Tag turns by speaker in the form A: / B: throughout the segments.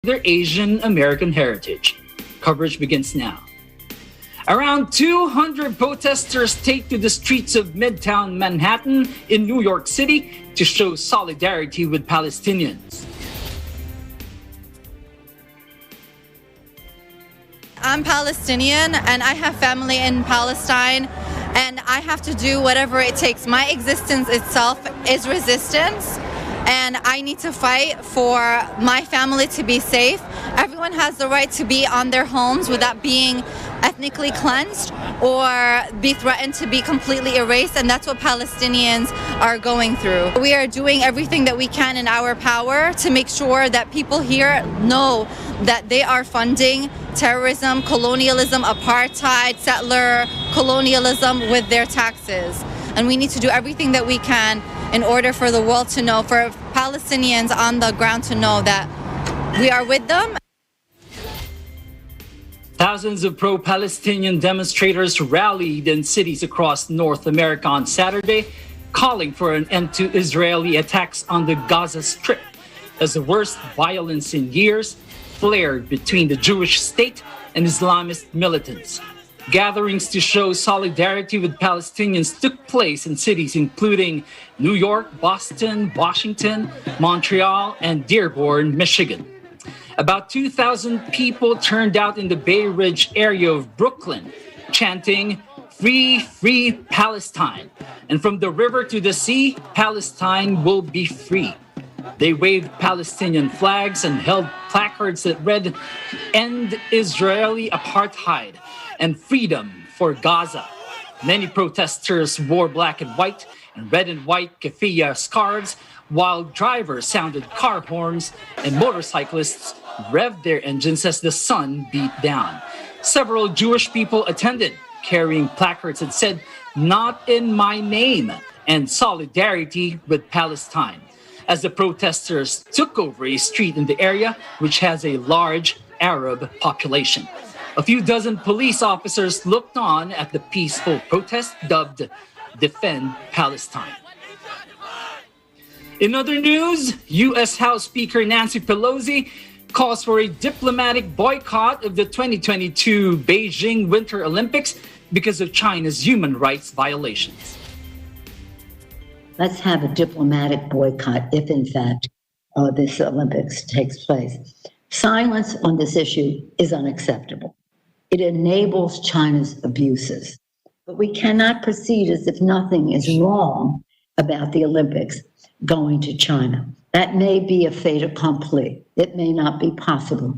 A: their Asian American heritage. Coverage begins now. Around 200 protesters take to the streets of Midtown Manhattan in New York City to show solidarity with Palestinians.
B: I'm Palestinian and I have family in Palestine, and I have to do whatever it takes. My existence itself is resistance, and I need to fight for my family to be safe. Everyone has the right to be on their homes without being ethnically cleansed or be threatened to be completely erased, and that's what Palestinians are going through. We are doing everything that we can in our power to make sure that people here know that they are funding terrorism, colonialism, apartheid, settler colonialism with their taxes. And we need to do everything that we can in order for the world to know, for Palestinians on the ground to know that we are with them.
A: Thousands of pro-Palestinian demonstrators rallied in cities across North America on Saturday, calling for an end to Israeli attacks on the Gaza Strip, as the worst violence in years flared between the Jewish state and Islamist militants. Gatherings to show solidarity with Palestinians took place in cities including New York, Boston, Washington, Montreal, and Dearborn, Michigan. About 2,000 people turned out in the Bay Ridge area of Brooklyn, chanting, "Free, free Palestine." And from the river to the sea, Palestine will be free. They waved Palestinian flags and held placards that read, "End Israeli apartheid" and "Freedom for Gaza." Many protesters wore black and white and red and white keffiyeh scarves, while drivers sounded car horns and motorcyclists revved their engines as the sun beat down. Several Jewish people attended, carrying placards that said, "Not in my name," and solidarity with Palestine, as the protesters took over a street in the area which has a large Arab population. A few dozen police officers looked on at the peaceful protest dubbed Defend Palestine. In other news, U.S. House Speaker Nancy Pelosi calls for a diplomatic boycott of the 2022 Beijing Winter Olympics because of China's human rights violations.
C: Let's have a diplomatic boycott if, in fact, this Olympics takes place. Silence on this issue is unacceptable. It enables China's abuses. But we cannot proceed as if nothing is wrong about the Olympics going to China. That may be a fait accompli. It may not be possible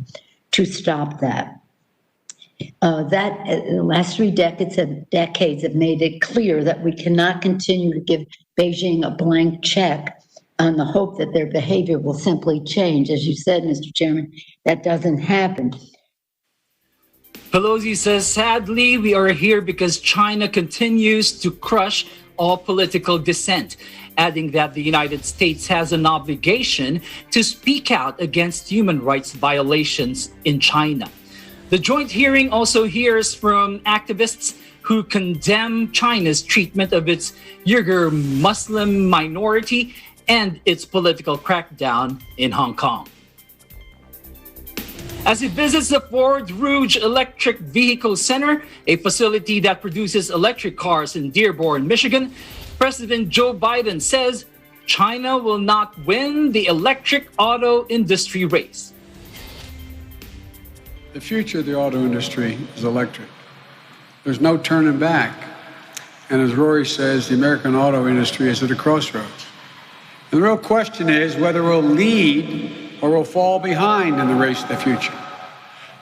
C: to stop that. The last 3 decades have made it clear that we cannot continue to give Beijing a blank check on the hope that their behavior will simply change. As you said, Mr. Chairman, that doesn't happen.
A: Pelosi says, "Sadly, we are here because China continues to crush all political dissent," adding that the United States has an obligation to speak out against human rights violations in China. The joint hearing also hears from activists who condemn China's treatment of its Uyghur Muslim minority and its political crackdown in Hong Kong. As he visits the Ford Rouge Electric Vehicle Center, a facility that produces electric cars in Dearborn, Michigan, President Joe Biden says China will not win the electric auto industry race.
D: The future of the auto industry is electric. There's no turning back. And as Rory says, the American auto industry is at a crossroads. And the real question is whether we'll lead or we'll fall behind in the race to the future,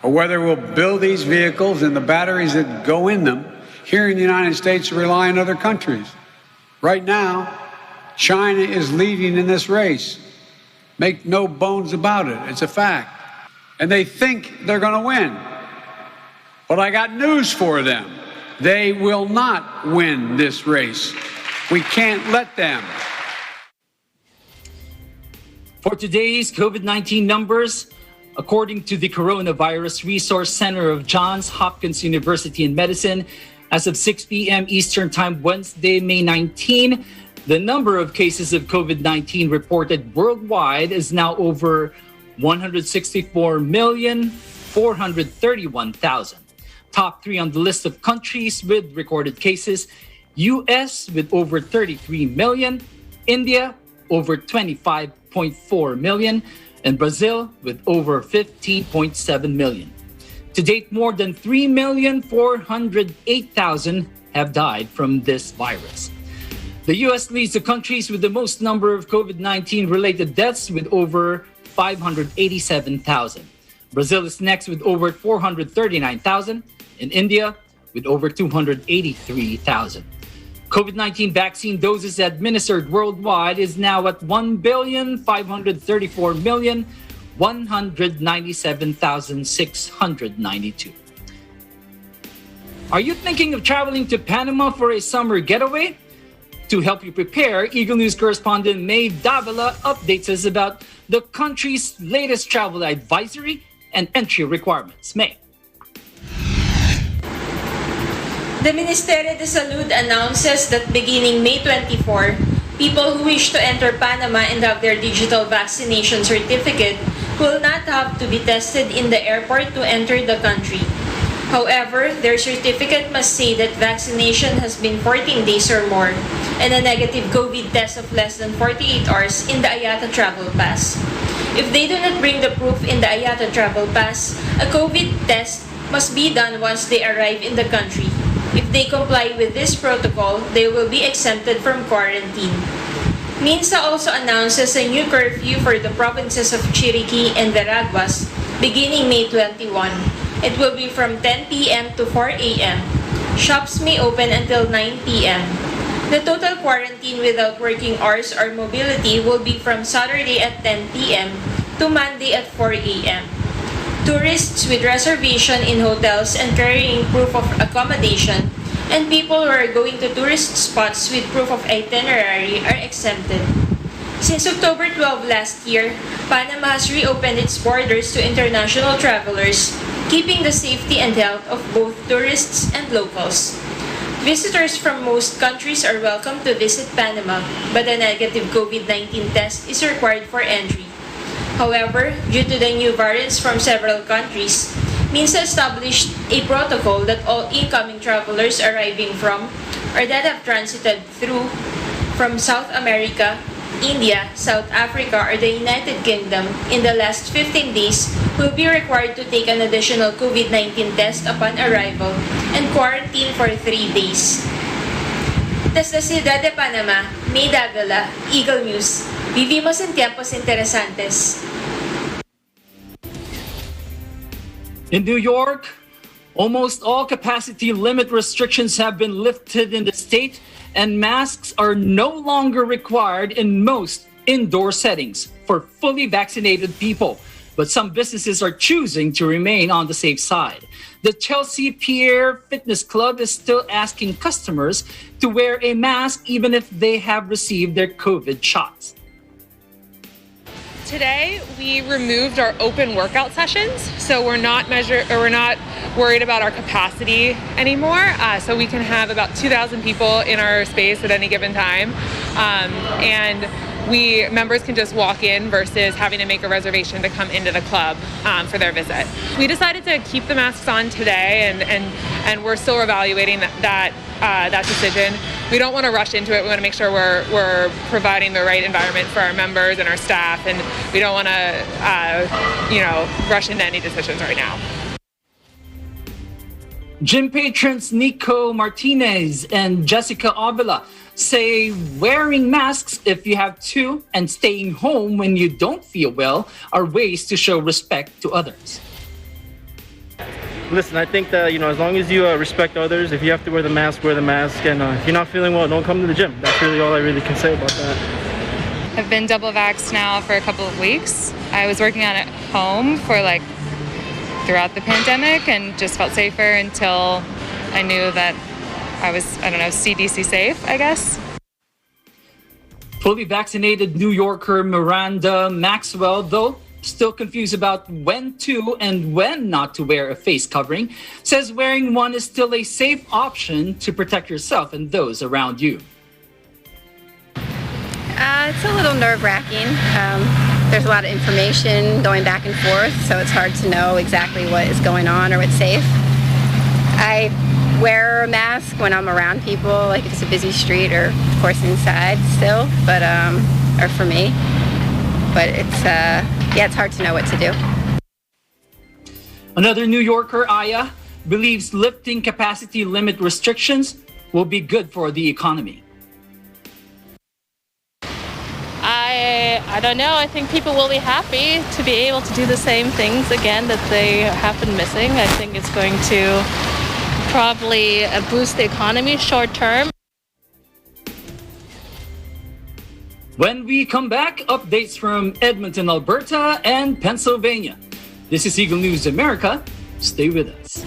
D: or whether we'll build these vehicles and the batteries that go in them here in the United States or rely on other countries. Right now, China is leading in this race. Make no bones about it. It's a fact. And they think they're going to win. But I got news for them. They will not win this race. We can't let them.
A: For today's COVID-19 numbers, according to the Coronavirus Resource Center of Johns Hopkins University in Medicine, as of 6 p.m. Eastern Time, Wednesday, May 19, the number of cases of COVID-19 reported worldwide is now over 164,431,000. Top 3 on the list of countries with recorded cases: US with over 33 million, India over 25.4 million, and Brazil with over 15.7 million. To date, more than 3,408,000 have died from this virus. The US leads the countries with the most number of COVID-19 related deaths with over 587,000. Brazil is next with over 439,000, and India with over 283,000. COVID-19 vaccine doses administered worldwide is now at 1,534,197,692. Are you thinking of traveling to Panama for a summer getaway? To help you prepare, Eagle News correspondent May Davila updates us about the country's latest travel advisory and entry requirements. May.
E: The Ministerio de Salud announces that beginning May 24, people who wish to enter Panama and have their digital vaccination certificate will not have to be tested in the airport to enter the country. However, their certificate must say that vaccination has been 14 days or more and a negative COVID test of less than 48 hours in the IATA Travel Pass. If they do not bring the proof in the IATA Travel Pass, a COVID test must be done once they arrive in the country. If they comply with this protocol, they will be exempted from quarantine. MINSA also announces a new curfew for the provinces of Chiriquí and Veraguas beginning May 21. It will be from 10 p.m. to 4 a.m. Shops may open until 9 p.m. The total quarantine without working hours or mobility will be from Saturday at 10 p.m. to Monday at 4 a.m. Tourists with reservation in hotels and carrying proof of accommodation and people who are going to tourist spots with proof of itinerary are exempted. Since October 12 last year, Panama has reopened its borders to international travelers, keeping the safety and health of both tourists and locals. Visitors from most countries are welcome to visit Panama, but a negative COVID-19 test is required for entry. However, due to the new variants from several countries, MINSA established a protocol that all incoming travelers arriving from or that have transited through from South America, India, South Africa, or the United Kingdom in the last 15 days will be required to take an additional COVID-19 test upon arrival and quarantine for 3 days. Desde la Ciudad de Panama, May Davila, Eagle News. Vivimos en tiempos interesantes.
A: In New York, almost all capacity limit restrictions have been lifted in the state, and masks are no longer required in most indoor settings for fully vaccinated people. But some businesses are choosing to remain on the safe side. The Chelsea Pier Fitness Club is still asking customers to wear a mask even if they have received their COVID shots.
F: Today, we removed our open workout sessions, so we're not worried about our capacity anymore. So we can have about 2,000 people in our space at any given time, and members can just walk in versus having to make a reservation to come into the club for their visit. We decided to keep the masks on today, and we're still evaluating that decision. We don't want to rush into it. We want to make sure we're providing the right environment for our members and our staff, and we don't want to rush into any decisions right now.
A: Gym patrons Nico Martinez and Jessica Avila say wearing masks if you have to and staying home when you don't feel well are ways to show respect to others.
G: Listen, I think that, as long as you respect others, if you have to wear the mask, wear the mask. And if you're not feeling well, don't come to the gym. That's really all I really can say about that.
H: I've been double vaxxed now for a couple of weeks. I was working on it at home for throughout the pandemic and just felt safer until I knew that I was, CDC safe, I guess.
A: Fully vaccinated New Yorker Miranda Maxwell, though still confused about when to and when not to wear a face covering, says wearing one is still a safe option to protect yourself and those around you.
I: It's a little nerve-wracking. there's a lot of information going back and forth, so it's hard to know exactly what is going on or what's safe. I wear a mask when I'm around people, like if it's a busy street or, of course, inside still, but, or for me. But it's hard to know what to do.
A: Another New Yorker, Aya, believes lifting capacity limit restrictions will be good for the economy.
J: I don't know. I think people will be happy to be able to do the same things again that they have been missing. I think it's going to probably boost the economy short term.
A: When we come back, updates from Edmonton, Alberta, and Pennsylvania. This is Eagle News America. Stay with us.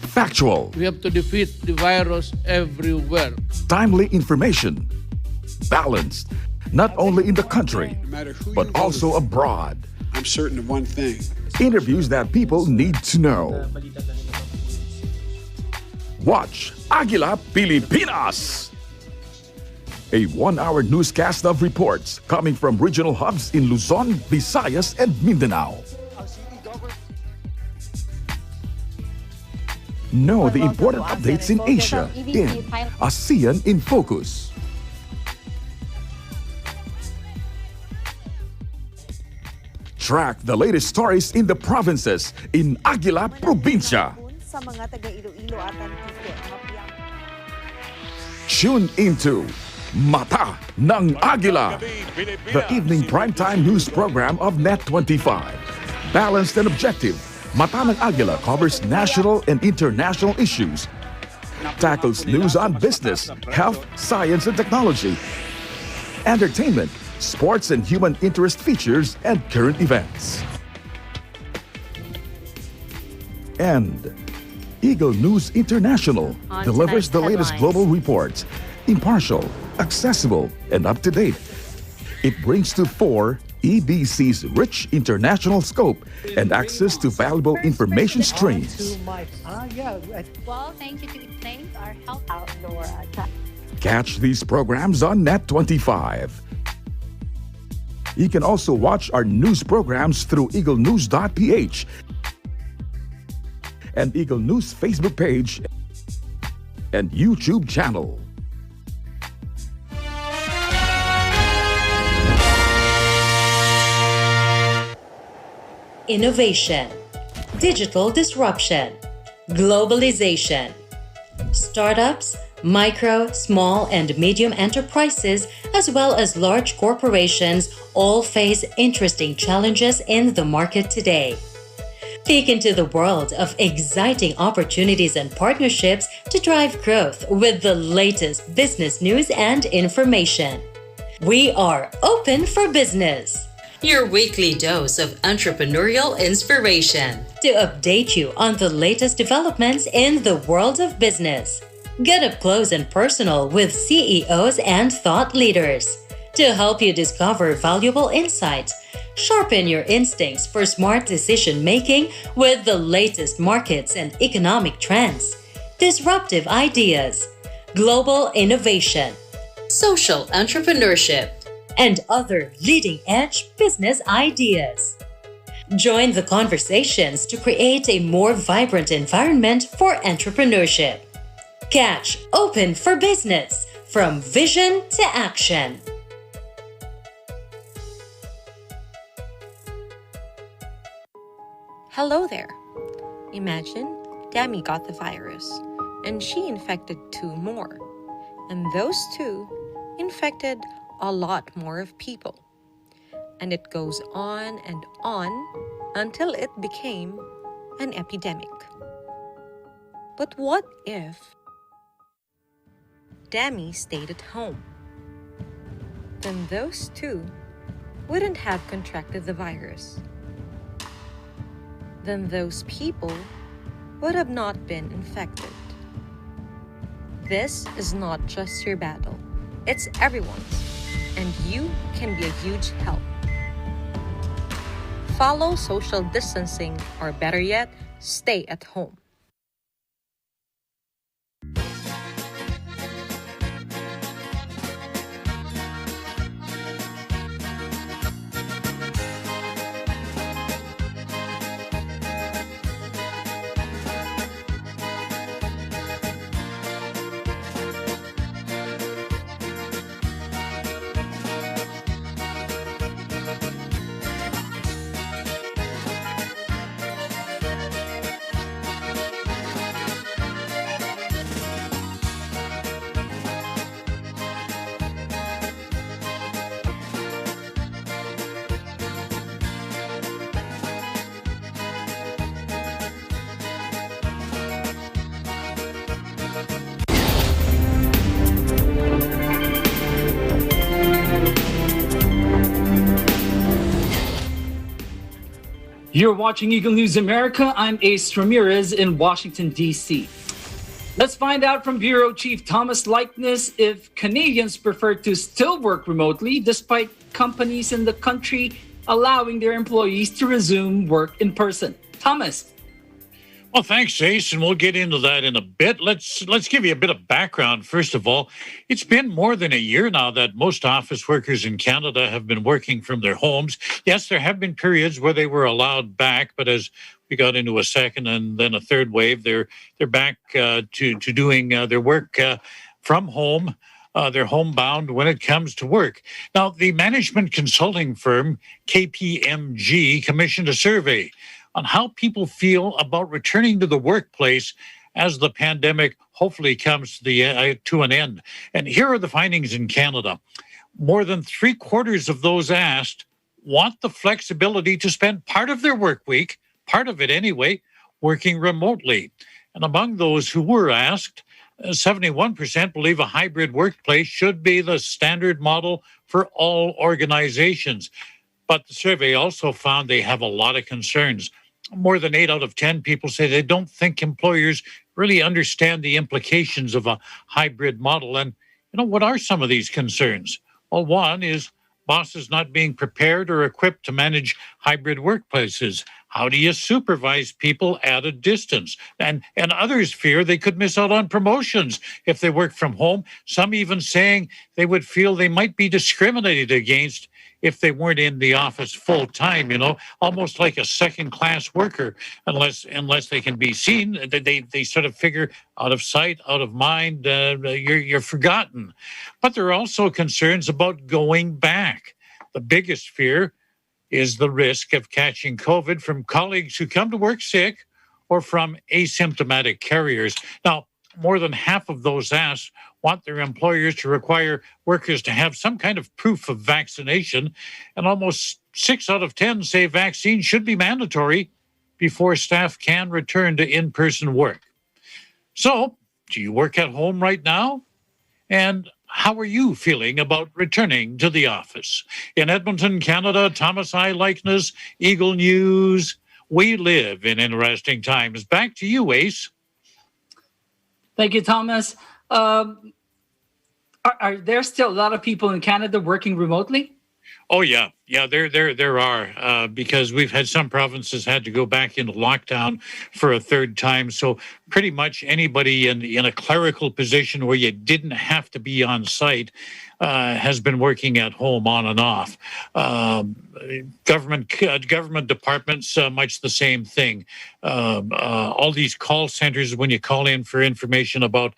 K: Factual.
L: We have to defeat the virus everywhere.
K: Timely information. Balanced. Not only in the country, but also abroad.
D: I'm certain of one thing.
K: Interviews that people need to know. Watch Aguila Pilipinas. A 1-hour newscast of reports coming from regional hubs in Luzon, Visayas, and Mindanao. Know the important updates in Asia in ASEAN in Focus. Track the latest stories in the provinces in Aguila Provincia. Tune into Mata ng Aguila, the evening primetime news program of Net25. Balanced and objective, Mata ng Aguila covers national and international issues, tackles news on business, health, science, and technology, entertainment, sports and human interest features, and current events. And Eagle News International delivers the latest global reports, impartial, accessible, and up-to-date. It brings to fore EBC's rich international scope and access to valuable information streams.
M: Well, thank you to thank our health outdoor.
K: Catch these programs on Net25. You can also watch our news programs through eaglenews.ph and Eagle News Facebook page and YouTube channel.
N: Innovation, digital disruption, globalization. Startups, micro, small, and medium enterprises, as well as large corporations, all face interesting challenges in the market today. Peek into the world of exciting opportunities and partnerships to drive growth with the latest business news and information. We are open for business.
O: Your weekly dose of entrepreneurial inspiration
N: to update you on the latest developments in the world of business. Get up close and personal with CEOs and thought leaders to help you discover valuable insights, sharpen your instincts for smart decision making with the latest markets and economic trends, disruptive ideas, global innovation,
O: social entrepreneurship,
N: and other leading-edge business ideas. Join the conversations to create a more vibrant environment for entrepreneurship. Catch Open for Business, from vision to action.
P: Hello there. Imagine Dami got the virus, and she infected 2 more. And those 2 infected a lot more of people. And it goes on and on until it became an epidemic. But what if Dami stayed at home? Then those 2 wouldn't have contracted the virus. Then those people would have not been infected. This is not just your battle, it's everyone's. And you can be a huge help. Follow social distancing, or better yet, stay at home.
A: You're watching Eagle News America. I'm Ace Ramirez in Washington, D.C. Let's find out from Bureau Chief Thomas Likeness if Canadians prefer to still work remotely despite companies in the country allowing their employees to resume work in person. Thomas.
Q: Well, thanks, Ace, and we'll get into that in a bit. Let's give you a bit of background. First of all, it's been more than a year now that most office workers in Canada have been working from their homes. Yes, there have been periods where they were allowed back, but as we got into a second and then a third wave, they're back to doing their work from home. They're homebound when it comes to work. Now, the management consulting firm KPMG commissioned a survey on how people feel about returning to the workplace as the pandemic hopefully comes to an end. And here are the findings in Canada. More than 3/4 of those asked want the flexibility to spend part of their work week, part of it anyway, working remotely. And among those who were asked, 71% believe a hybrid workplace should be the standard model for all organizations. But the survey also found they have a lot of concerns. More than 8 out of 10 people say they don't think employers really understand the implications of a hybrid model. And, what are some of these concerns? Well, one is bosses not being prepared or equipped to manage hybrid workplaces. How do you supervise people at a distance? And others fear they could miss out on promotions if they work from home. Some even saying they would feel they might be discriminated against if they weren't in the office full time, almost like a second-class worker, unless they can be seen. They sort of figure out of sight, out of mind, you're forgotten. But there are also concerns about going back. The biggest fear is the risk of catching COVID from colleagues who come to work sick or from asymptomatic carriers. Now, more than half of those asked want their employers to require workers to have some kind of proof of vaccination, and almost 6 out of 10 say vaccines should be mandatory before staff can return to in-person work. So, do you work at home right now? And how are you feeling about returning to the office? In Edmonton, Canada, Thomas I. Likeness, Eagle News. We live in interesting times. Back to you, Ace.
A: Thank you, Thomas. Are there still a lot of people in Canada working remotely?
Q: Oh, yeah. Yeah, there are, because we've had some provinces had to go back into lockdown for a third time. So pretty much anybody in a clerical position where you didn't have to be on site has been working at home on and off. Government departments, much the same thing. All these call centers, when you call in for information about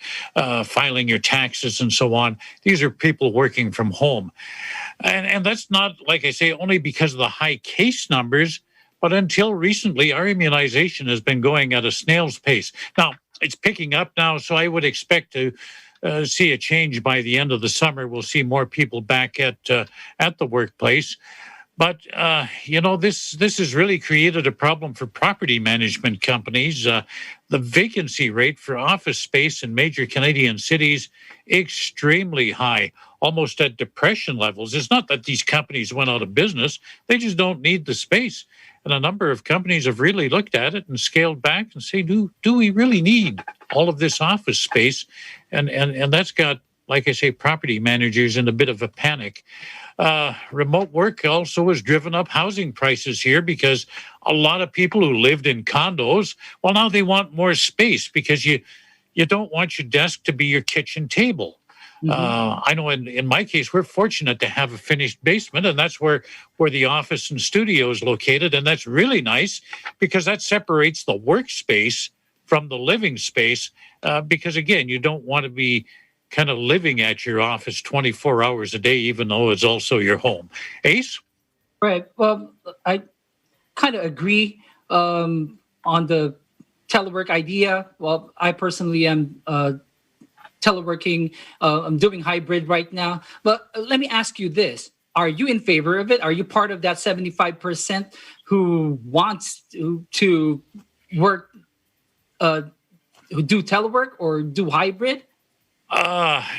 Q: filing your taxes and so on, these are people working from home. And that's not, like I say, only because of the high case numbers, but until recently, our immunization has been going at a snail's pace. Now, it's picking up now, so I would expect to see a change by the end of the summer. We'll see more people back at the workplace. But, this has really created a problem for property management companies. The vacancy rate for office space in major Canadian cities, extremely high, almost at depression levels. It's not that these companies went out of business. They just don't need the space. And a number of companies have really looked at it and scaled back and say, do we really need all of this office space? And that's got, like I say, property managers in a bit of a panic. Remote work also has driven up housing prices here because a lot of people who lived in condos, well, now they want more space because you don't want your desk to be your kitchen table. Mm-hmm. I know in my case, we're fortunate to have a finished basement, and that's where the office and studio is located. And that's really nice because that separates the workspace from the living space. Because again, you don't want to be kind of living at your office 24 hours a day, even though it's also your home. Ace?
A: Right. Well, I kind of agree on the telework idea. Well, I personally am teleworking. I'm doing hybrid right now. But let me ask you this. Are you in favor of it? Are you part of that 75% who wants to work, who do telework or do hybrid?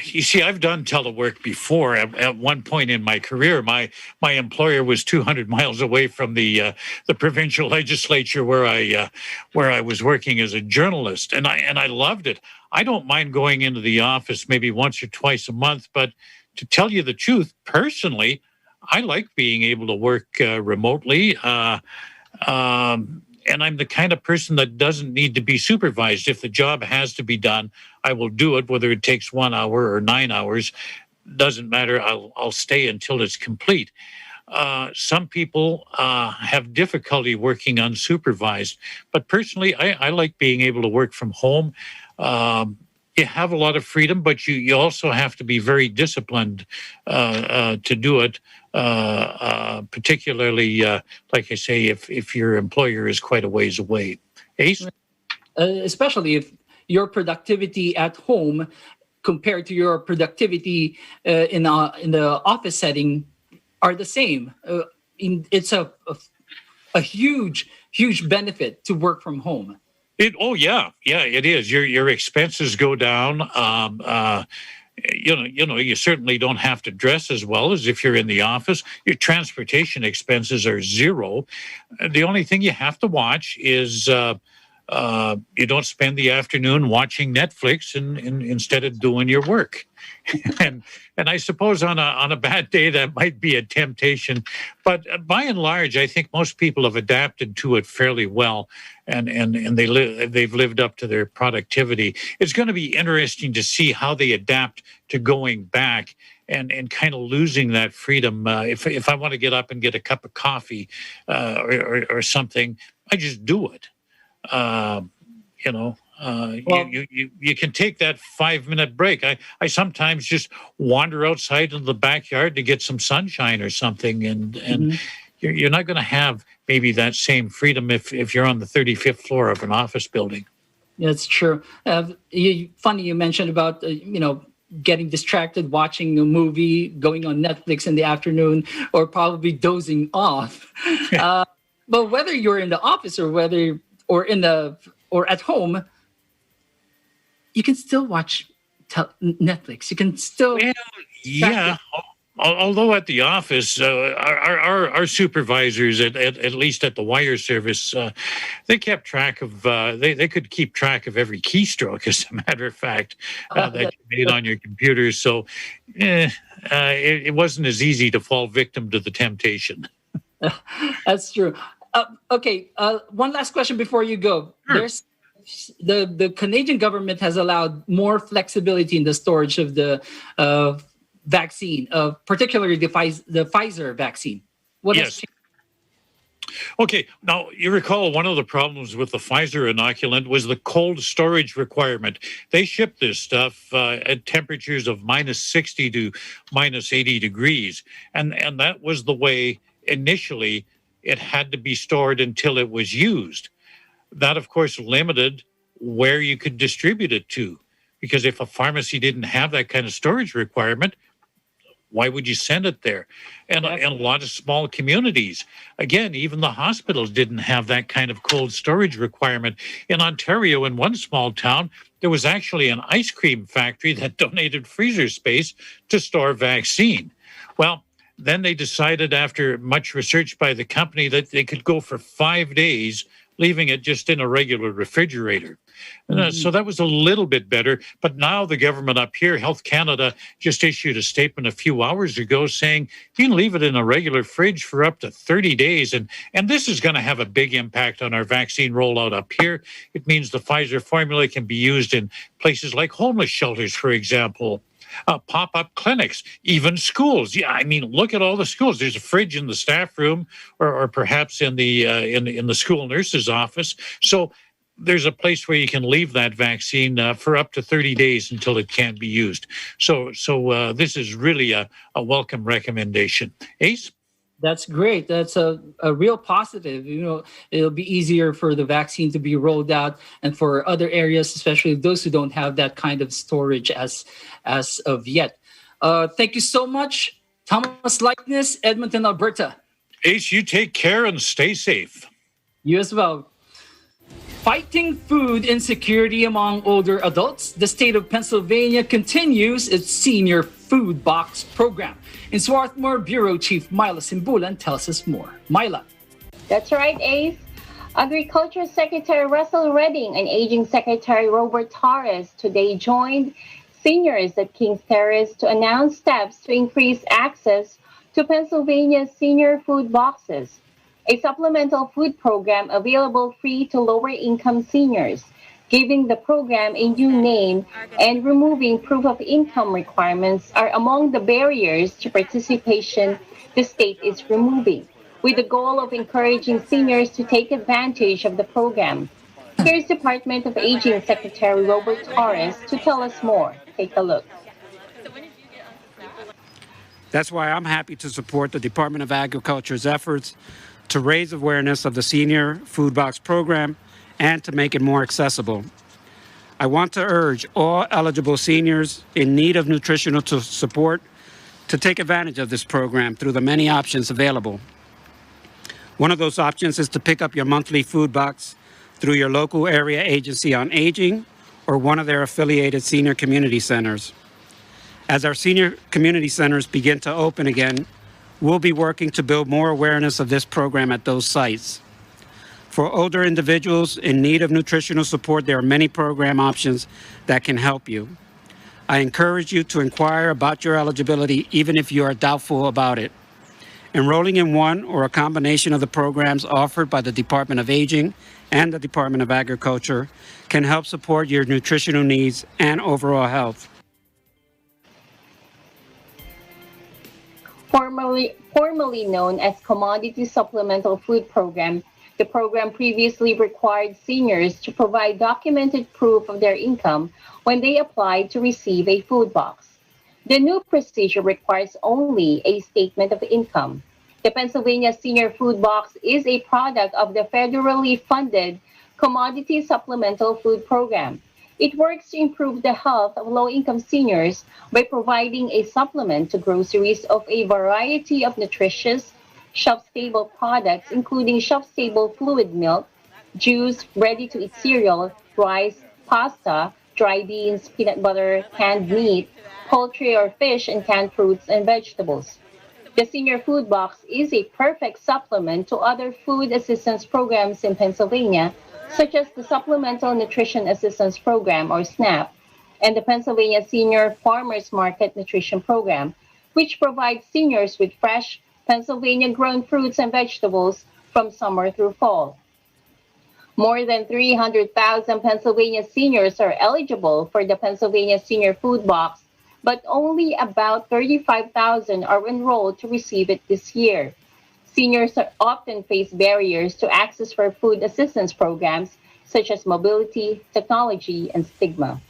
Q: You see, I've done telework before. At one point in my career, my employer was 200 miles away from the provincial legislature where I was working as a journalist, and I loved it. I don't mind going into the office maybe once or twice a month, but to tell you the truth, personally, I like being able to work remotely. And I'm the kind of person that doesn't need to be supervised. If the job has to be done, I will do it, whether it takes 1 hour or 9 hours. Doesn't matter. I'll stay until it's complete. Some people have difficulty working unsupervised, but personally, I like being able to work from home. You have a lot of freedom, but you also have to be very disciplined to do it. Particularly, like I say, if your employer is quite a ways away. Ace?
A: Especially if your productivity at home compared to your productivity in the office setting are the same. It's a huge benefit to work from home. It is. Your expenses go down. You certainly don't have to dress as well as if you're in the office. Your transportation expenses are zero. The only thing you have to watch is you don't spend the afternoon watching Netflix and instead of doing your work. and I suppose on a bad day that might be a temptation, but by and large, I think most people have adapted to it fairly well, and they've lived up to their productivity. It's going to be interesting to see how they adapt to going back and kind of losing that freedom. If I want to get up and get a cup of coffee or something, I just do it. You can take that 5-minute break. I sometimes just wander outside in the backyard to get some sunshine or something, and you're not going to have maybe that same freedom if you're on the 35th floor of an office building. That's true. Funny you mentioned about getting distracted watching a movie, going on Netflix in the afternoon, or probably dozing off. But whether you're in the office or at home, you can still watch Netflix. You can still...
Q: Although at the office, our supervisors, at least at the wire service, they kept track of, they could keep track of every keystroke, as a matter of fact, that you made on your computer. So it wasn't as easy to fall victim to the temptation.
A: That's true. Okay, one last question before you go. Sure. There's the Canadian government has allowed more flexibility in the storage of the vaccine, particularly the Pfizer vaccine. What has changed?
Q: Okay, now you recall one of the problems with the Pfizer inoculant was the cold storage requirement. They shipped this stuff at temperatures of -60 to -80 degrees, and that was the way initially it had to be stored until it was used. That, of course, limited where you could distribute it to, because if a pharmacy didn't have that kind of storage requirement, why would you send it there? And a lot of small communities, again, even the hospitals didn't have that kind of cold storage requirement. In Ontario, in one small town, there was actually an ice cream factory that donated freezer space to store vaccine. Well, then they decided, after much research by the company, that they could go for 5 days, leaving it just in a regular refrigerator. So that was a little bit better. But now the government up here, Health Canada, just issued a statement a few hours ago saying you can leave it in a regular fridge for up to 30 days. And this is going to have a big impact on our vaccine rollout up here. It means the Pfizer formula can be used in places like homeless shelters, for example. Pop-up clinics, even schools. Yeah, I mean, look at all the schools. There's a fridge in the staff room, or perhaps in the school nurse's office. So there's a place where you can leave that vaccine for up to 30 days until it can't be used. So this is really a welcome recommendation. Ace?
A: That's great. That's a real positive. It'll be easier for the vaccine to be rolled out, and for other areas, especially those who don't have that kind of storage as of yet. Thank you so much, Thomas Likeness, Edmonton, Alberta.
Q: Ace, you take care and stay safe.
A: You as well. Fighting food insecurity among older adults, the state of Pennsylvania continues its senior food box program. In Swarthmore, Bureau Chief Myla Simbulan tells us more. Myla.
R: That's right, Ace. Agriculture Secretary Russell Redding and Aging Secretary Robert Torres today joined seniors at King's Terrace to announce steps to increase access to Pennsylvania's senior food boxes, a supplemental food program available free to lower-income seniors. Giving the program a new name and removing proof of income requirements are among the barriers to participation the state is removing, with the goal of encouraging seniors to take advantage of the program. Here's Department of Aging Secretary Robert Torres to tell us more. Take a look.
S: That's why I'm happy to support the Department of Agriculture's efforts to raise awareness of the Senior Food Box Program and to make it more accessible. I want to urge all eligible seniors in need of nutritional support to take advantage of this program through the many options available. One of those options is to pick up your monthly food box through your local area agency on aging or one of their affiliated senior community centers. As our senior community centers begin to open again, we'll be working to build more awareness of this program at those sites. For older individuals in need of nutritional support, there are many program options that can help you. I encourage you to inquire about your eligibility even if you are doubtful about it. Enrolling in one or a combination of the programs offered by the Department of Aging and the Department of Agriculture can help support your nutritional needs and overall health.
R: Formerly known as Commodity Supplemental Food Program, the program previously required seniors to provide documented proof of their income when they applied to receive a food box. The new procedure requires only a statement of income. The Pennsylvania Senior Food Box is a product of the federally funded Commodity Supplemental Food Program. It works to improve the health of low-income seniors by providing a supplement to groceries of a variety of nutritious, shelf-stable products, including shelf-stable fluid milk, juice, ready-to-eat cereal, rice, pasta, dry beans, peanut butter, canned meat, poultry or fish, and canned fruits and vegetables. The Senior Food Box is a perfect supplement to other food assistance programs in Pennsylvania, such as the Supplemental Nutrition Assistance Program, or SNAP, and the Pennsylvania Senior Farmers Market Nutrition Program, which provides seniors with fresh, Pennsylvania-grown fruits and vegetables from summer through fall. More than 300,000 Pennsylvania seniors are eligible for the Pennsylvania Senior Food Box, but only about 35,000 are enrolled to receive it this year. Seniors often face barriers to access for food assistance programs such as mobility, technology, and stigma.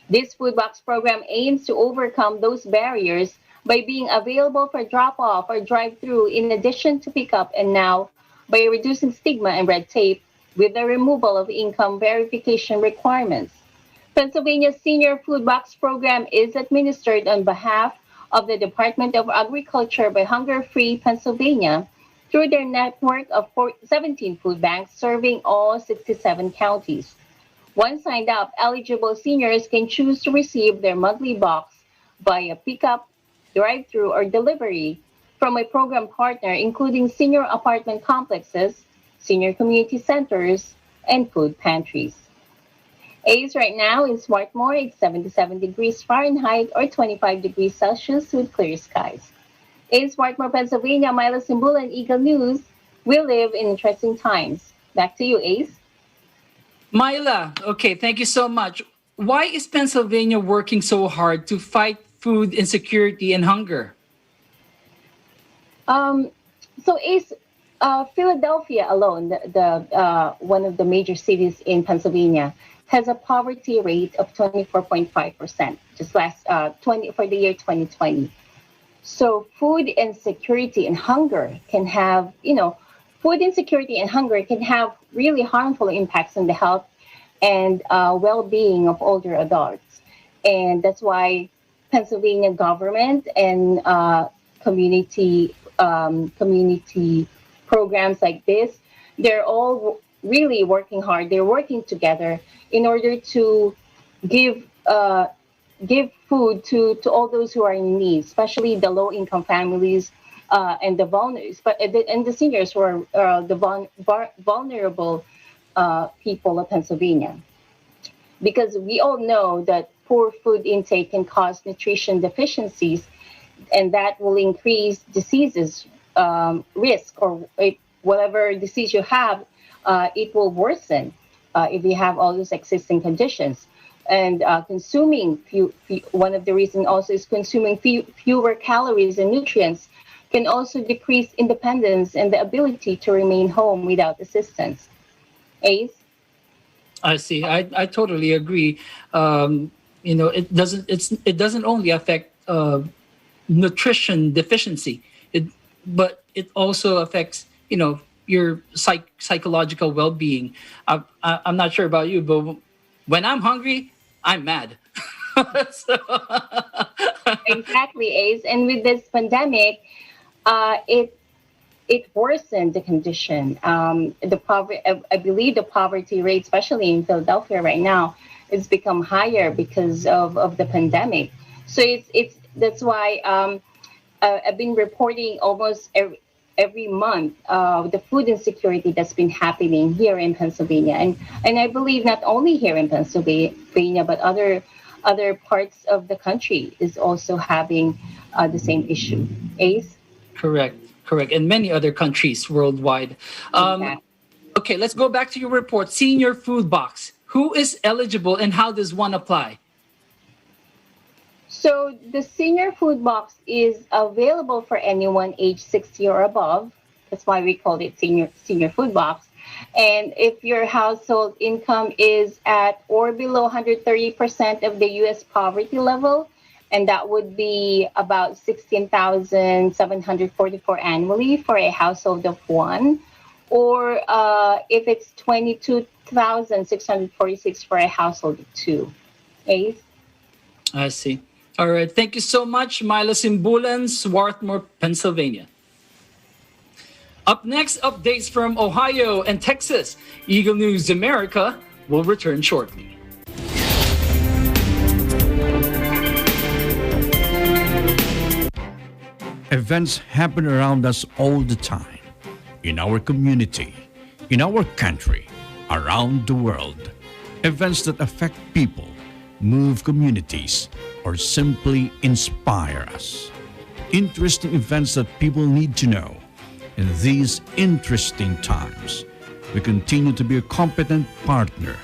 R: This food box program aims to overcome those barriers by being available for drop-off or drive-through in addition to pick-up, and now by reducing stigma and red tape with the removal of income verification requirements. Pennsylvania's Senior Food Box Program is administered on behalf of the Department of Agriculture by Hunger Free Pennsylvania through their network of 17 food banks serving all 67 counties. Once signed up, eligible seniors can choose to receive their monthly box via pickup, drive-through, or delivery from a program partner, including senior apartment complexes, senior community centers, and food pantries. Ace right now in Swarthmore, it's 77 degrees Fahrenheit or 25 degrees Celsius with clear skies. In Swarthmore, Pennsylvania, Myla Simbulan, Eagle News, we live in interesting times. Back to you, Ace.
A: Myla, okay, thank you so much. Why is Pennsylvania working so hard to fight food insecurity and hunger?
R: So Ace, Philadelphia alone, the one of the major cities in Pennsylvania, has a poverty rate of 24.5%, just for the year 2020. So food insecurity and hunger can have, food insecurity and hunger can have really harmful impacts on the health and well-being of older adults. And that's why Pennsylvania government and community programs like this, they're all really working hard. They're working together in order to give food to all those who are in need, especially the low-income families and the seniors who are the vulnerable people of Pennsylvania. Because we all know that poor food intake can cause nutrition deficiencies, and that will increase diseases risk, or whatever disease you have, it will worsen if you have all those existing conditions. And consuming one of the reasons also is consuming fewer calories and nutrients can also decrease independence and the ability to remain home without assistance. Ace?
A: I see. I totally agree. It doesn't only affect nutrition deficiency, but it also affects your psychological well-being. I'm not sure about you, but when I'm hungry, I'm mad.
R: Exactly, Ace. And with this pandemic, it worsened the condition. I believe the poverty rate, especially in Philadelphia right now, has become higher because of the pandemic. So that's why I've been reporting almost every month the food insecurity that's been happening here in Pennsylvania, and I believe not only here in Pennsylvania, but other parts of the country is also having the same issue. Ace?
A: Correct. And many other countries worldwide. Okay, let's go back to your report. Senior food box. Who is eligible and how does one apply?
R: So the senior food box is available for anyone age 60 or above. That's why we called it senior food box. And if your household income is at or below 130% of the U.S. poverty level, and that would be about $16,744 annually for a household of one, or if it's $22,646 for a household of two. Ace?
A: I see. All right. Thank you so much, Myla Simbulan, Swarthmore, Pennsylvania. Up next, updates from Ohio and Texas. Eagle News America will return shortly.
T: Events happen around us all the time, in our community, in our country, around the world. Events that affect people, move communities, or simply inspire us. Interesting events that people need to know. In these interesting times, we continue to be a competent partner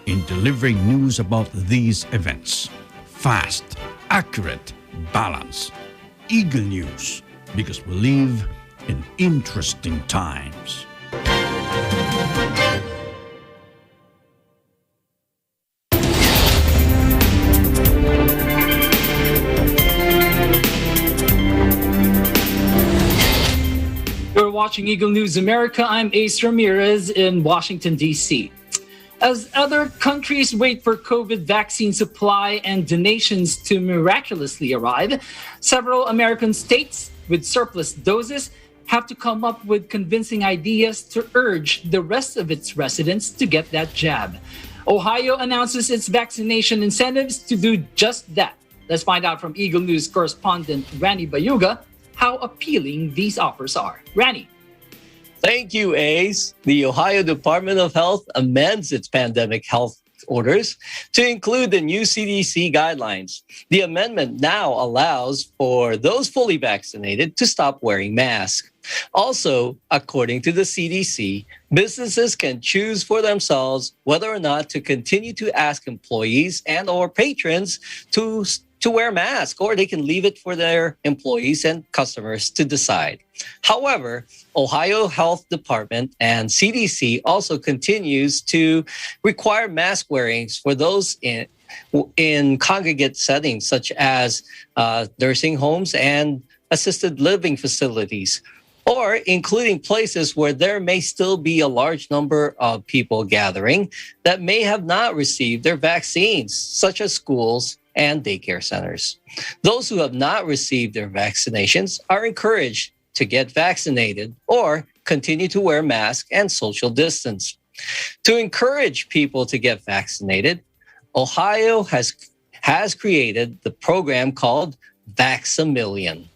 T: in delivering news about these events. Fast, accurate, balanced. Eagle News, because we live in interesting times.
A: You're watching Eagle News America. I'm Ace Ramirez in Washington, D.C. As other countries wait for COVID vaccine supply and donations to miraculously arrive, several American states with surplus doses have to come up with convincing ideas to urge the rest of its residents to get that jab. Ohio announces its vaccination incentives to do just that. Let's find out from Eagle News correspondent Rani Bayuga how appealing these offers are. Rani.
U: Thank you, Ace. The Ohio Department of Health amends its pandemic health orders to include the new CDC guidelines. The amendment now allows for those fully vaccinated to stop wearing masks. Also, according to the CDC, businesses can choose for themselves whether or not to continue to ask employees and or patrons to wear masks, or they can leave it for their employees and customers to decide. However, Ohio Health Department and CDC also continues to require mask wearings for those in congregate settings such as nursing homes and assisted living facilities, or including places where there may still be a large number of people gathering that may have not received their vaccines, such as schools and daycare centers. Those who have not received their vaccinations are encouraged to get vaccinated or continue to wear masks and social distance. To encourage people to get vaccinated, Ohio has created the program called Vaccination.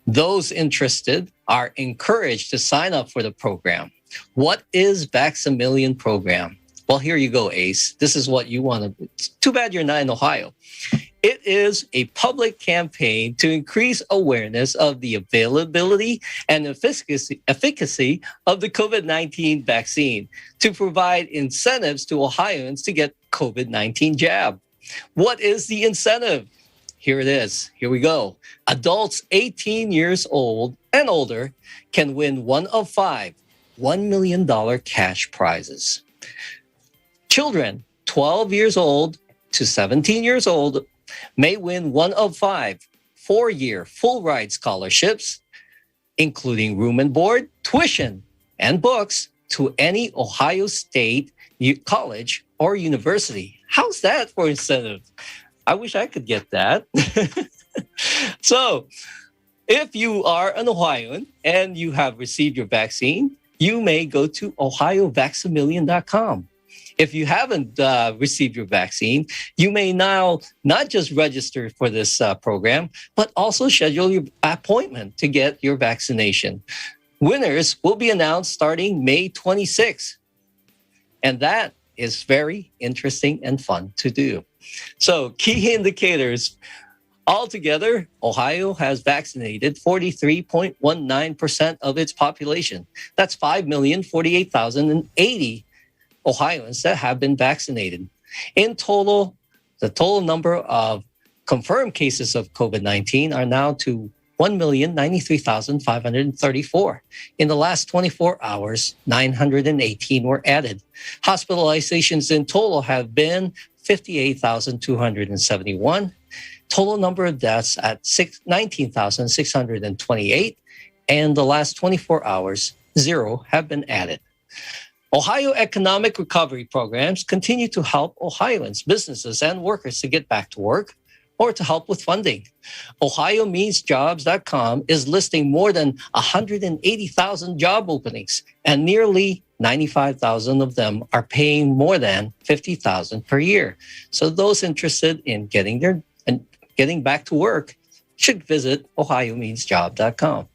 U: Those interested are encouraged to sign up for the program. What is Vaccination program? Well, here you go, Ace. This is what you want to. It's too bad you're not in Ohio. It is a public campaign to increase awareness of the availability and efficacy of the COVID-19 vaccine, to provide incentives to Ohioans to get COVID-19 jab. What is the incentive? Here it is. Here we go. Adults 18 years old and older can win one of 5 $1 million cash prizes. Children 12 years old to 17 years old may win one of 5 4-year full ride scholarships, including room and board, tuition, and books to any Ohio State college or university. How's that for incentive? I wish I could get that. So, if you are an Ohioan and you have received your vaccine, you may go to OhioVaccamillion.com. If you haven't received your vaccine, you may now not just register for this program, but also schedule your appointment to get your vaccination. Winners will be announced starting May 26th. And that is very interesting and fun to do. So, key indicators. Altogether, Ohio has vaccinated 43.19% of its population. That's 5,048,080 Ohioans that have been vaccinated. In total, the total number of confirmed cases of COVID-19 are now to 1,093,534. In the last 24 hours, 918 were added. Hospitalizations in total have been 58,271. Total number of deaths at 19,628. And the last 24 hours, 0 have been added. Ohio economic recovery programs continue to help Ohioans, businesses, and workers to get back to work or to help with funding. OhioMeansJobs.com is listing more than 180,000 job openings, and nearly 95,000 of them are paying more than $50,000 per year. So those interested in getting back to work should visit OhioMeansJob.com.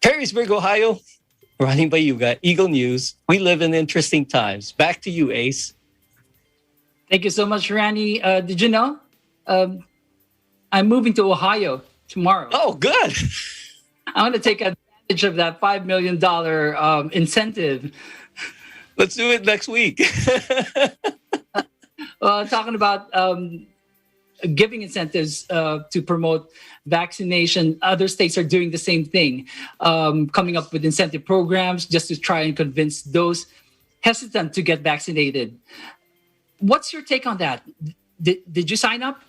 U: Perrysburg, Ohio, running by you guys, Eagle News. We live in interesting times. Back to you, Ace.
A: Thank you so much, Randy. Did you know I'm moving to Ohio tomorrow?
U: Oh, good.
A: I'm going to take advantage of that $5 million incentive.
U: Let's do it next week.
A: Talking about giving incentives to promote vaccination. Other states are doing the same thing, coming up with incentive programs just to try and convince those hesitant to get vaccinated. What's your take on that? Did you sign up?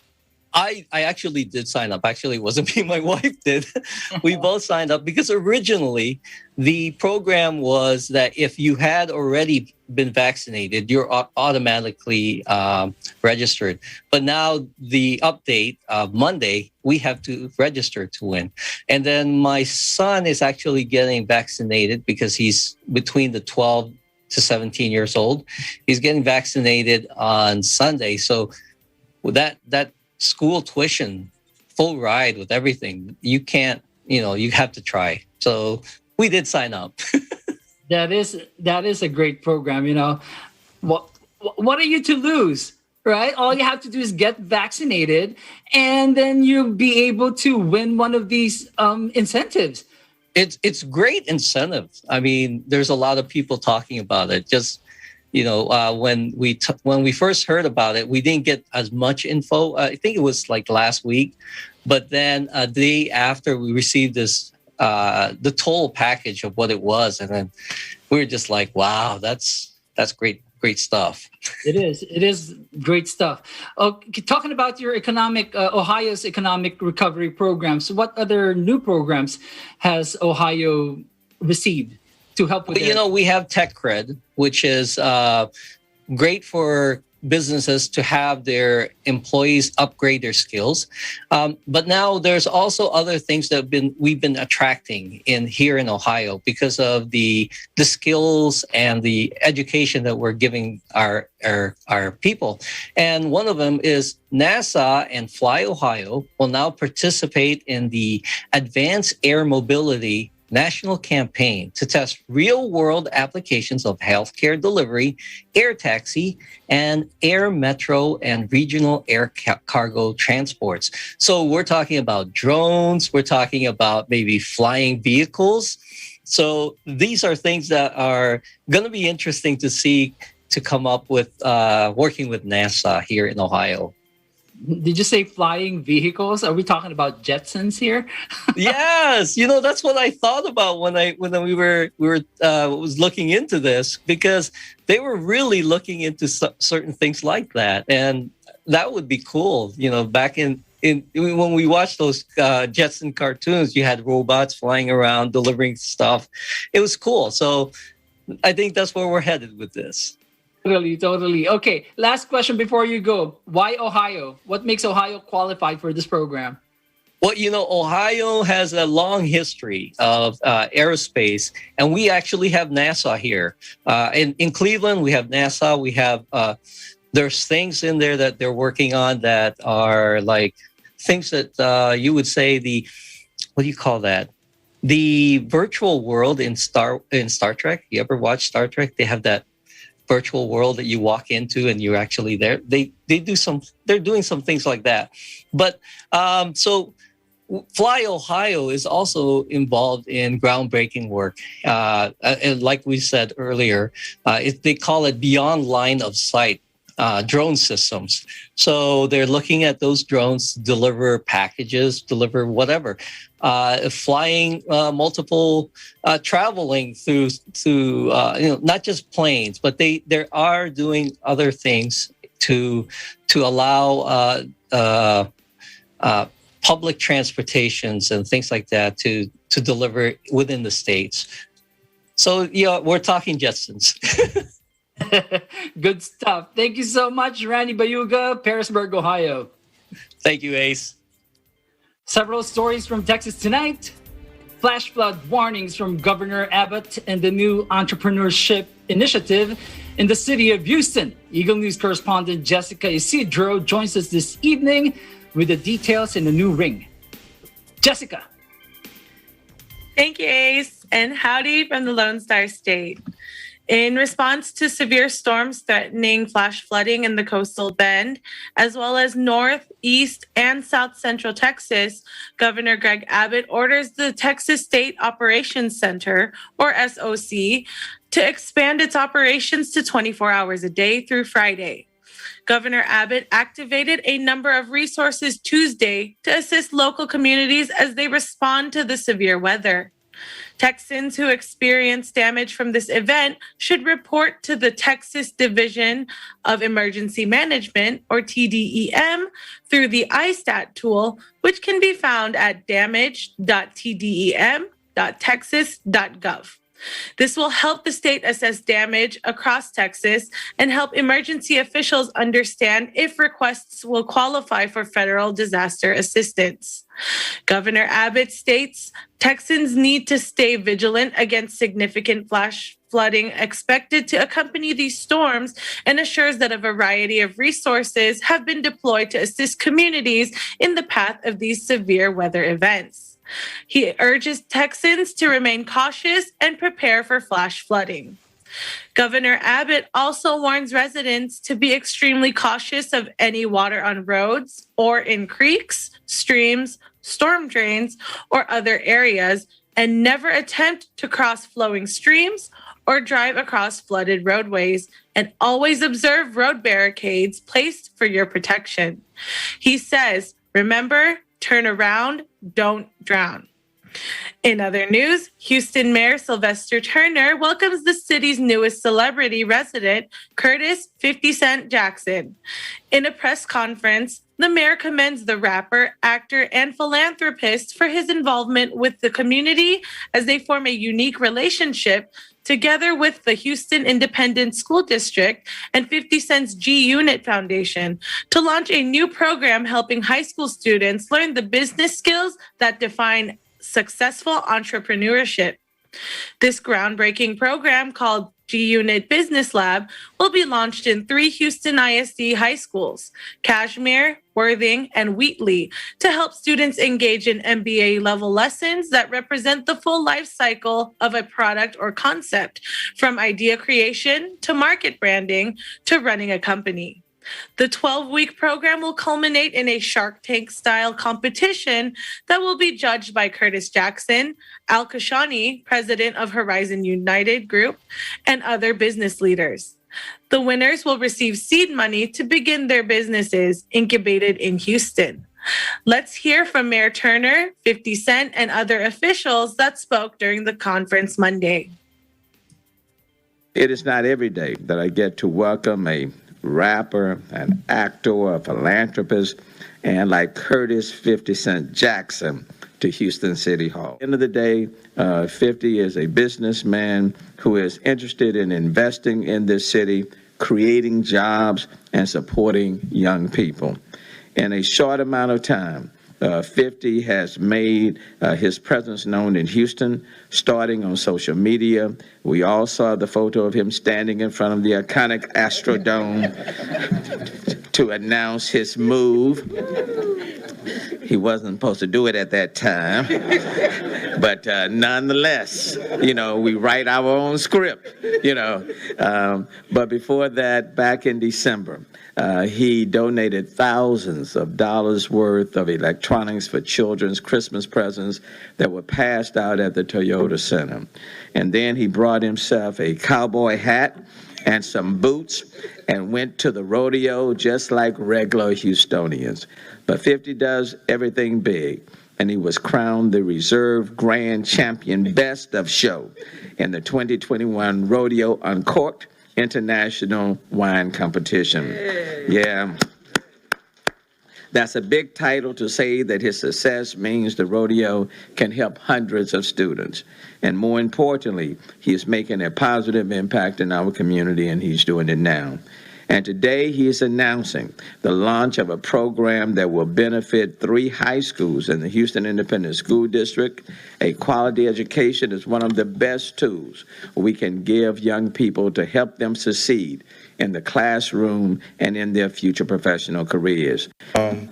U: I actually did sign up. Actually, it wasn't me. My wife did. We both signed up because originally the program was that if you had already been vaccinated, you're automatically registered. But now the update Monday, we have to register to win. And then my son is actually getting vaccinated because he's between the 12 to 17 years old. He's getting vaccinated on Sunday. So with that school tuition, full ride with everything, you can't, you have to try. So we did sign up.
A: That is a great program. What are you to lose, right? All you have to do is get vaccinated, and then you'll be able to win one of these incentives.
U: It's great incentive. I mean, there's a lot of people talking about it. Just when we first heard about it, we didn't get as much info. I think it was like last week, but then a day after we received this, the total package of what it was, and then we were just like, "Wow, that's great stuff."
A: It is great stuff. Talking about your Ohio's economic recovery programs, what other new programs has Ohio received to help with
U: we have Tech Cred, which is great for businesses to have their employees upgrade their skills. But now there's also other things that we've been attracting here in Ohio because of the skills and the education that we're giving our people. And one of them is NASA and Fly Ohio will now participate in the Advanced Air Mobility National Campaign to test real-world applications of healthcare delivery, air taxi, and air metro and regional air cargo transports. So we're talking about drones. We're talking about maybe flying vehicles. So these are things that are going to be interesting to see to come up with working with NASA here in Ohio.
A: Did you say flying vehicles? Are we talking about Jetsons here?
U: Yes, that's what I thought about when we were was looking into this, because they were really looking into certain things like that, and that would be cool. Back in when we watched those Jetson cartoons, you had robots flying around delivering stuff. It was cool. So I think that's where we're headed with this.
A: Totally. Okay, last question before you go. Why Ohio? What makes Ohio qualified for this program?
U: Well, Ohio has a long history of aerospace, and we actually have NASA here. In Cleveland, we have NASA. We have, there's things in there that they're working on that are like things that you would say what do you call that? The virtual world in Star Trek. You ever watch Star Trek? They have that virtual world that you walk into and you're actually there. They're doing some things like that. But so Fly Ohio is also involved in groundbreaking work. And like we said earlier, they call it beyond line of sight drone systems. So they're looking at those drones to deliver packages, deliver whatever, flying multiple, traveling through not just planes, but they are doing other things to allow public transportations and things like that to deliver within the states. So we're talking Jetsons.
A: Good stuff. Thank you so much, Randy Bayuga, Parisburg, Ohio.
U: Thank you, Ace.
A: Several stories from Texas tonight. Flash flood warnings from Governor Abbott and the new entrepreneurship initiative in the city of Houston. Eagle News correspondent Jessica Isidro joins us this evening with the details in the new ring. Jessica.
B: Thank you, Ace, and howdy from the Lone Star State. In response to severe storms threatening flash flooding in the coastal bend, as well as north, east, and south central Texas, Governor Greg Abbott orders the Texas State Operations Center, or SOC, to expand its operations to 24 hours a day through Friday. Governor Abbott activated a number of resources Tuesday to assist local communities as they respond to the severe weather. Texans who experience damage from this event should report to the Texas Division of Emergency Management, or TDEM, through the iStat tool, which can be found at damage.tdem.texas.gov. This will help the state assess damage across Texas and help emergency officials understand if requests will qualify for federal disaster assistance. Governor Abbott states Texans need to stay vigilant against significant flash flooding expected to accompany these storms and assures that a variety of resources have been deployed to assist communities in the path of these severe weather events. He urges Texans to remain cautious and prepare for flash flooding. Governor Abbott also warns residents to be extremely cautious of any water on roads or in creeks, streams, storm drains, or other areas, and never attempt to cross flowing streams or drive across flooded roadways, and always observe road barricades placed for your protection. He says, remember, turn around, don't drown. In other news, Houston Mayor Sylvester Turner welcomes the city's newest celebrity resident, Curtis 50 Cent Jackson. In a press conference, The mayor commends the rapper, actor, and philanthropist for his involvement with the community as they form a unique relationship together with the Houston Independent School District and 50 Cent's G Unit Foundation to launch a new program helping high school students learn the business skills that define successful entrepreneurship. This groundbreaking program called G-Unit Business Lab will be launched in 3 Houston ISD high schools, Cashmere, Worthing, and Wheatley, to help students engage in MBA-level lessons that represent the full life cycle of a product or concept, from idea creation to market branding to running a company. The 12-week program will culminate in a Shark Tank-style competition that will be judged by Curtis Jackson, Al Kashani, president of Horizon United Group, and other business leaders. The winners will receive seed money to begin their businesses incubated in Houston. Let's hear from Mayor Turner, 50 Cent, and other officials that spoke during the conference Monday.
C: It is not every day that I get to welcome a rapper, an actor, a philanthropist, and like Curtis 50 Cent Jackson to Houston City Hall. At the end of the day, 50 is a businessman who is interested in investing in this city, creating jobs, and supporting young people. In a short amount of time, 50 has made his presence known in Houston, starting on social media. We all saw the photo of him standing in front of the iconic Astrodome to announce his move. He wasn't supposed to do it at that time, but nonetheless, we write our own script, But before that, back in December, he donated thousands of dollars worth of electronics for children's Christmas presents that were passed out at the Toyota Center. And then he brought himself a cowboy hat and some boots and went to the rodeo just like regular Houstonians. But 50 does everything big, and he was crowned the Reserve Grand Champion Best of Show in the 2021 Rodeo Uncorked International Wine Competition. Yeah. That's a big title to say that his success means the rodeo can help hundreds of students. And more importantly, he is making a positive impact in our community, and he's doing it now. And today he is announcing the launch of a program that will benefit 3 high schools in the Houston Independent School District. A quality education is one of the best tools we can give young people to help them succeed in the classroom and in their future professional careers.
V: I'm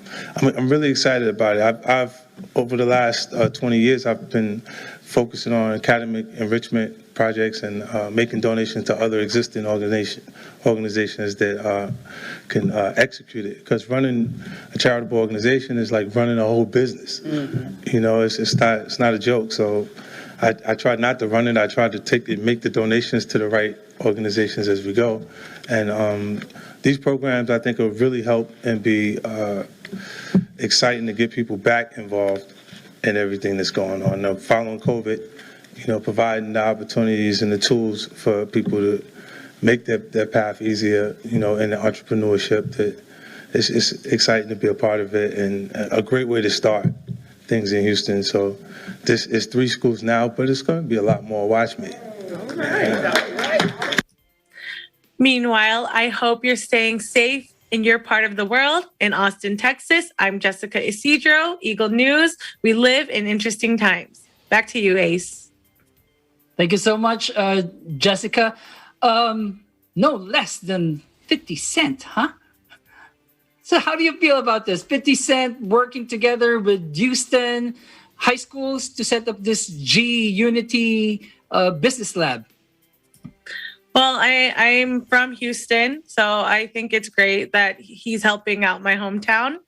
V: really excited about it. I've over the last 20 years, I've been focusing on academic enrichment projects and making donations to other existing organizations that can execute it. Because running a charitable organization is like running a whole business. Mm-hmm. It's not a joke. So I try not to run it. I try to make the donations to the right organizations as we go. And these programs, I think, will really help and be exciting to get people back involved in everything that's going on. Now, following COVID, providing the opportunities and the tools for people to make their path easier, in the entrepreneurship. That it's exciting to be a part of it and a great way to start things in Houston. So this is 3 schools now, but it's going to be a lot more. Watch me.
B: Meanwhile, I hope you're staying safe in your part of the world. In Austin, Texas, I'm Jessica Isidro, Eagle News. We live in interesting times. Back to you, Ace.
A: Thank you so much, Jessica. No less than 50 Cent, huh? So how do you feel about this? 50 Cent working together with Houston high schools to set up this G Unity Business Lab.
B: Well, I'm from Houston, so I think it's great that he's helping out my hometown.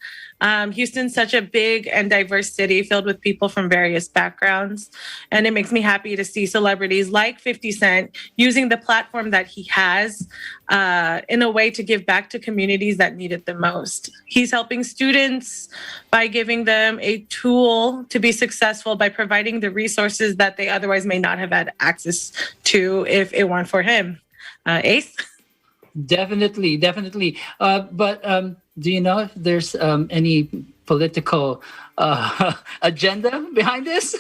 B: Houston's such a big and diverse city filled with people from various backgrounds. And it makes me happy to see celebrities like 50 Cent using the platform that he has in a way to give back to communities that need it the most. He's helping students by giving them a tool to be successful by providing the resources that they otherwise may not have had access to if it weren't for him. Ace?
A: Definitely, definitely. But do you know if there's any political agenda behind this?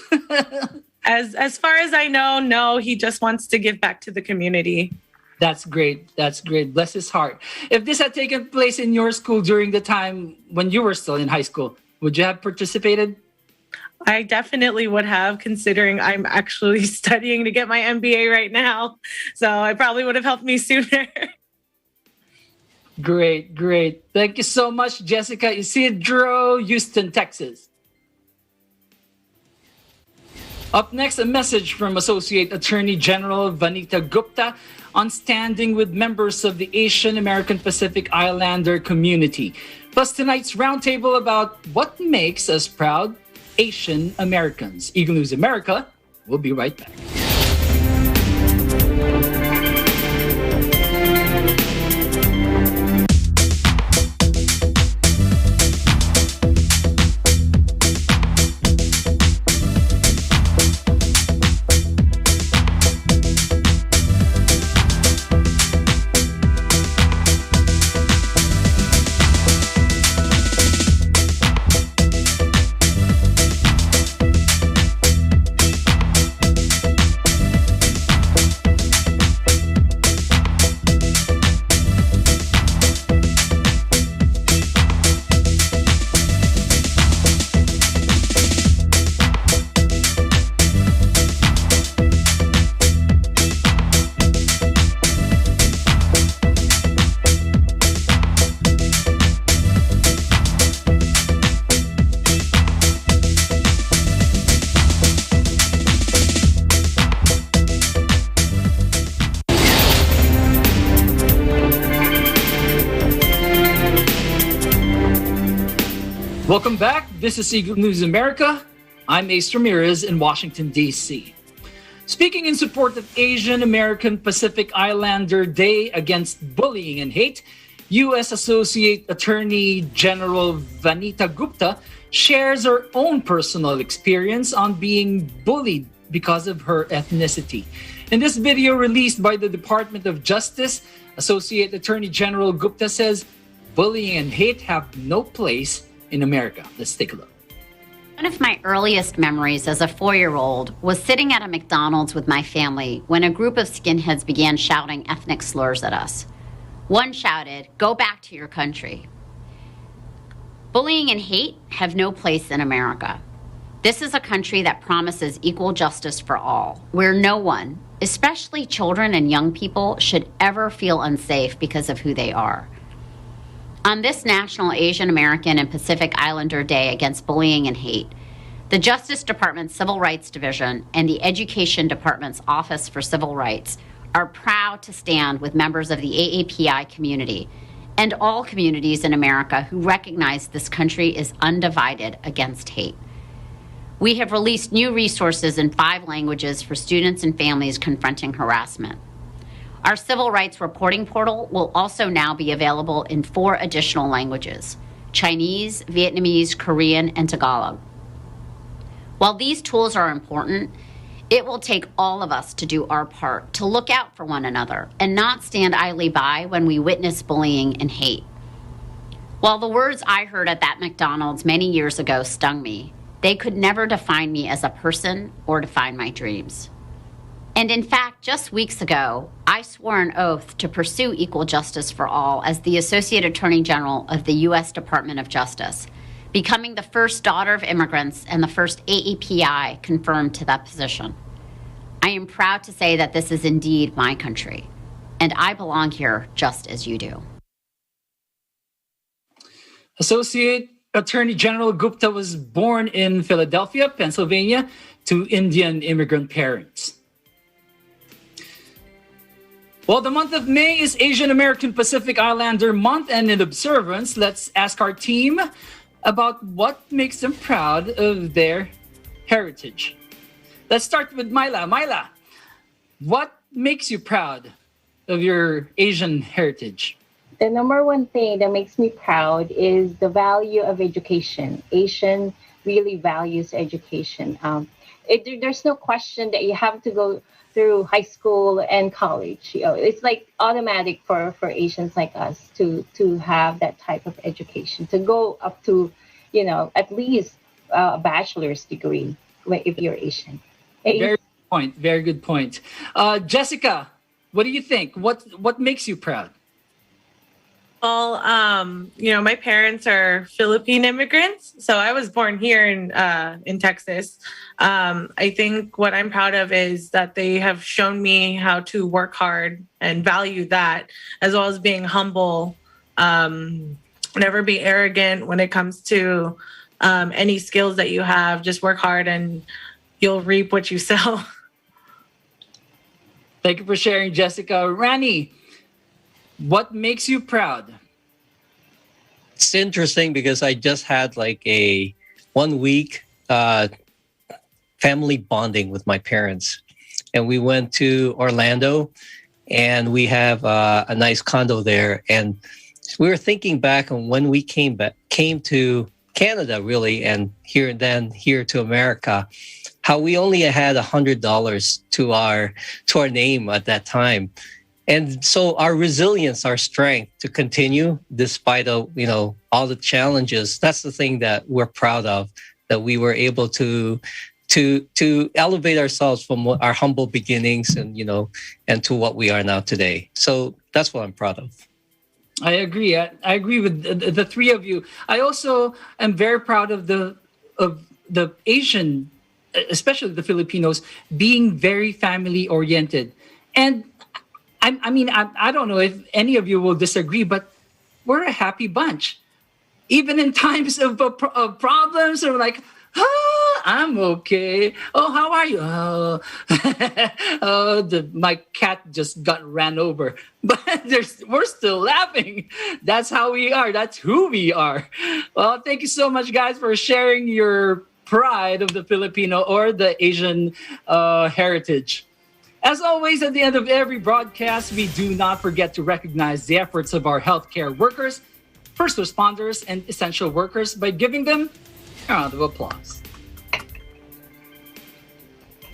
B: As far as I know, no, he just wants to give back to the community.
A: That's great. That's great. Bless his heart. If this had taken place in your school during the time when you were still in high school, would you have participated?
B: I definitely would have, considering I'm actually studying to get my MBA right now. So it probably would have helped me sooner.
A: Great, great. Thank you so much, Jessica Isidro, Houston, Texas. Up next, a message from Associate Attorney General Vanita Gupta on standing with members of the Asian American Pacific Islander community. Plus tonight's roundtable about what makes us proud Asian Americans. Eagle News America will be right back. Welcome back. This is Eagle News America. I'm Ace Ramirez in Washington, D.C. Speaking in support of Asian American Pacific Islander Day Against Bullying and Hate, U.S. Associate Attorney General Vanita Gupta shares her own personal experience on being bullied because of her ethnicity. In this video released by the Department of Justice, Associate Attorney General Gupta says bullying and hate have no place in America. Let's take a look.
E: One of my earliest memories as a 4-year-old was sitting at a McDonald's with my family when a group of skinheads began shouting ethnic slurs at us. One shouted, "Go back to your country." Bullying and hate have no place in America. This is a country that promises equal justice for all, where no one, especially children and young people, should ever feel unsafe because of who they are. On this National Asian American and Pacific Islander Day Against Bullying and Hate, the Justice Department's Civil Rights Division and the Education Department's Office for Civil Rights are proud to stand with members of the AAPI community and all communities in America who recognize this country is undivided against hate. We have released new resources in 5 languages for students and families confronting harassment. Our Civil Rights Reporting Portal will also now be available in 4 additional languages: Chinese, Vietnamese, Korean, and Tagalog. While these tools are important, it will take all of us to do our part to look out for one another and not stand idly by when we witness bullying and hate. While the words I heard at that McDonald's many years ago stung me, they could never define me as a person or define my dreams. And in fact, just weeks ago, I swore an oath to pursue equal justice for all as the Associate Attorney General of the U.S. Department of Justice, becoming the first daughter of immigrants and the first AAPI confirmed to that position. I am proud to say that this is indeed my country, and I belong here just as you do.
A: Associate Attorney General Gupta was born in Philadelphia, Pennsylvania, to Indian immigrant parents. Well, the month of May is Asian American Pacific Islander Month, and in observance, let's ask our team about what makes them proud of their heritage. Let's start with Myla. Myla, what makes you proud of your Asian heritage?
R: The number one thing that makes me proud is the value of education. Asian really values education. there's no question that you have to go through high school and college. It's like automatic for Asians like us to have that type of education, to go up to, at least a bachelor's degree if you're Asian.
A: Very good point. Very good point. Jessica, what do you think? What makes you proud?
B: Well, my parents are Philippine immigrants, so I was born here in Texas. I think what I'm proud of is that they have shown me how to work hard and value that, as well as being humble. Never be arrogant when it comes to any skills that you have. Just work hard and you'll reap what you sow.
A: Thank you for sharing, Jessica. Rani, what makes you proud?
U: It's interesting because I just had like a 1 week family bonding with my parents. And we went to Orlando, and we have a nice condo there. And we were thinking back on when we came to Canada, really, and here to America, how we only had $100 to our name at that time. And so our resilience, our strength to continue despite of, all the challenges, that's the thing that we're proud of, that we were able to elevate ourselves from our humble beginnings and to what we are now today. So that's what I'm proud of.
A: I agree. I agree with the three of you. I also am very proud of the Asian, especially the Filipinos, being very family oriented. And I don't know if any of you will disagree, but we're a happy bunch. Even in times of problems, we're like, I'm okay. Oh, how are you? My cat just got ran over. But we're still laughing. That's how we are. That's who we are. Well, thank you so much, guys, for sharing your pride of the Filipino or the Asian heritage. As always, at the end of every broadcast, we do not forget to recognize the efforts of our healthcare workers, first responders, and essential workers by giving them a round of applause.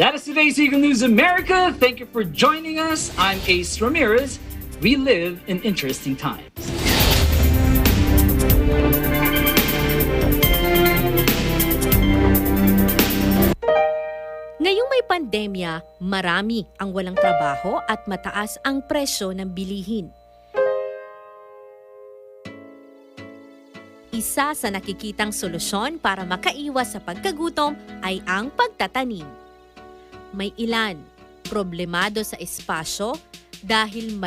A: That is today's Eagle News America. Thank you for joining us. I'm Ace Ramirez. We live in interesting times.
F: Ngayong may pandemya, marami ang walang trabaho at mataas ang presyo ng bilihin. Isa sa nakikitang solusyon para makaiwas sa pagkagutom ay ang pagtatanim. May ilan problemado sa espasyo dahil